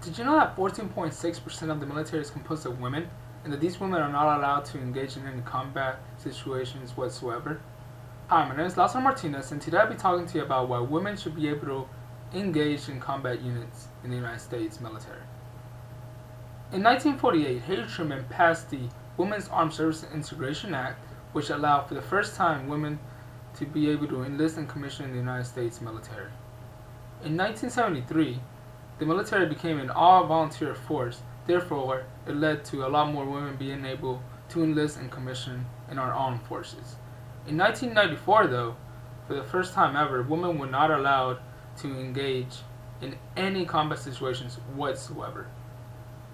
Did you know that 14.6% of the military is composed of women, and that these women are not allowed to engage in any combat situations whatsoever? Hi, my name is Lázaro Martinez, and today I'll be talking to you about why women should be able to engage in combat units in the United States military. In 1948, Harry Truman passed the Women's Armed Services Integration Act, which allowed for the first time women to be able to enlist and commission in the United States military. In 1973, the military became an all-volunteer force. Therefore, it led to a lot more women being able to enlist and commission in our armed forces. In 1994, though, for the first time ever, women were not allowed to engage in any combat situations whatsoever.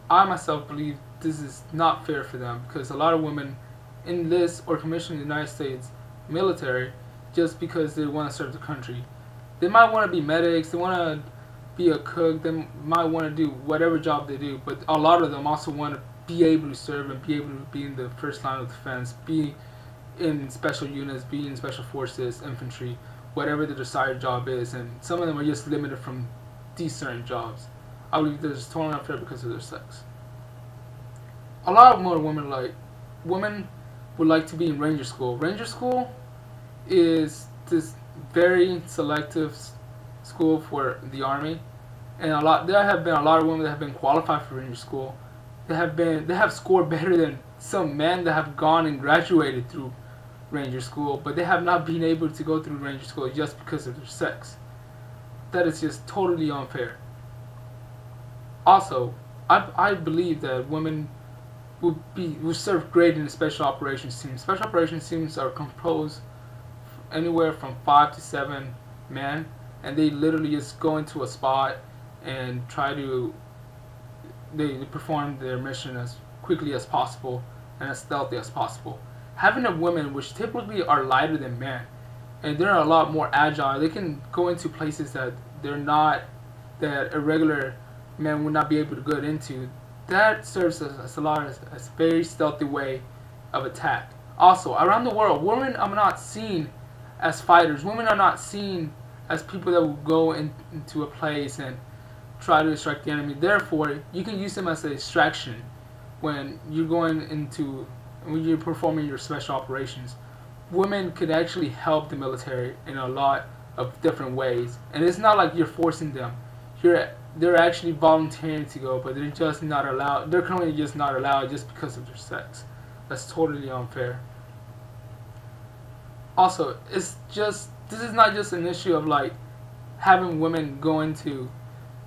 I myself believe this is not fair for them because a lot of women enlist or commission in the United States military just because they want to serve the country. They might want to be medics, they want to be a cook, they might want to do whatever job they do, but a lot of them also want to be able to serve and be able to be in the first line of defense, be in special units, be in special forces, infantry, whatever the desired job is, and some of them are just limited from these certain jobs. I believe this is totally unfair because of their sex. A lot more women would like to be in Ranger School. Ranger School is this very selective school for the Army, and there have been a lot of women that have been qualified for Ranger School. They have scored better than some men that have gone and graduated through Ranger School, but they have not been able to go through Ranger School just because of their sex. That is just totally unfair. Also, I believe that women would serve great in the special operations team. Special operations teams are composed anywhere from 5 to 7 men, and they literally just go into a spot and they perform their mission as quickly as possible and as stealthy as possible. Having a women, which typically are lighter than men, and they're a lot more agile, they can go into places that a regular man would not be able to get into. That serves as a very stealthy way of attack. Also, around the world, women are not seen as fighters. Women are not seen as people that will go into a place and try to distract the enemy. Therefore, you can use them as a distraction when you're performing your special operations. Women could actually help the military in a lot of different ways, and it's not like you're forcing them. They're actually volunteering to go, but they're just not allowed. They're currently just not allowed just because of their sex. That's totally unfair. Also, this is not just an issue of like having women going to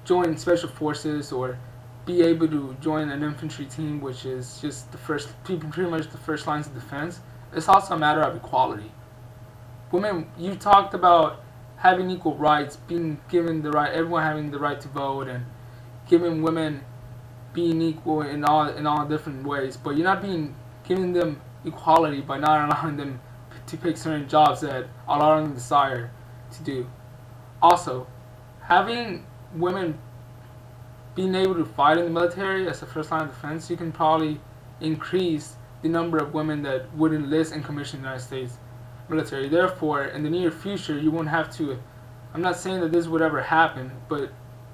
join special forces or be able to join an infantry team, which is just pretty much the first lines of defense. It's also a matter of equality. Women, you talked about having equal rights, being given the right, everyone having the right to vote, and giving women being equal in all different ways. But you're not giving them equality by not allowing them to pick certain jobs that a lot of them desire to do. Also, having women being able to fight in the military as a first line of defense, you can probably increase the number of women that would enlist and commission in the United States military. Therefore, in the near future, you won't have to. I'm not saying that this would ever happen, but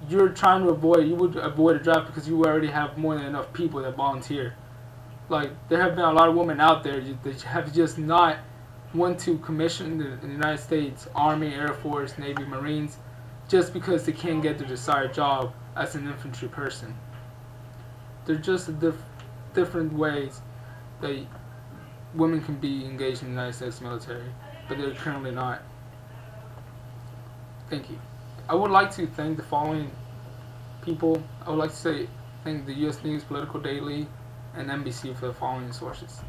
you would avoid a draft because you already have more than enough people that volunteer. Like, there have been a lot of women out there that have just not want to commission in the United States Army, Air Force, Navy, Marines, just because they can't get their desired job as an infantry person. They're just different ways that women can be engaged in the United States military, but they're currently not. Thank you. I would like to thank the following people. I would like to thank the U.S. News, Political Daily, and NBC for the following sources.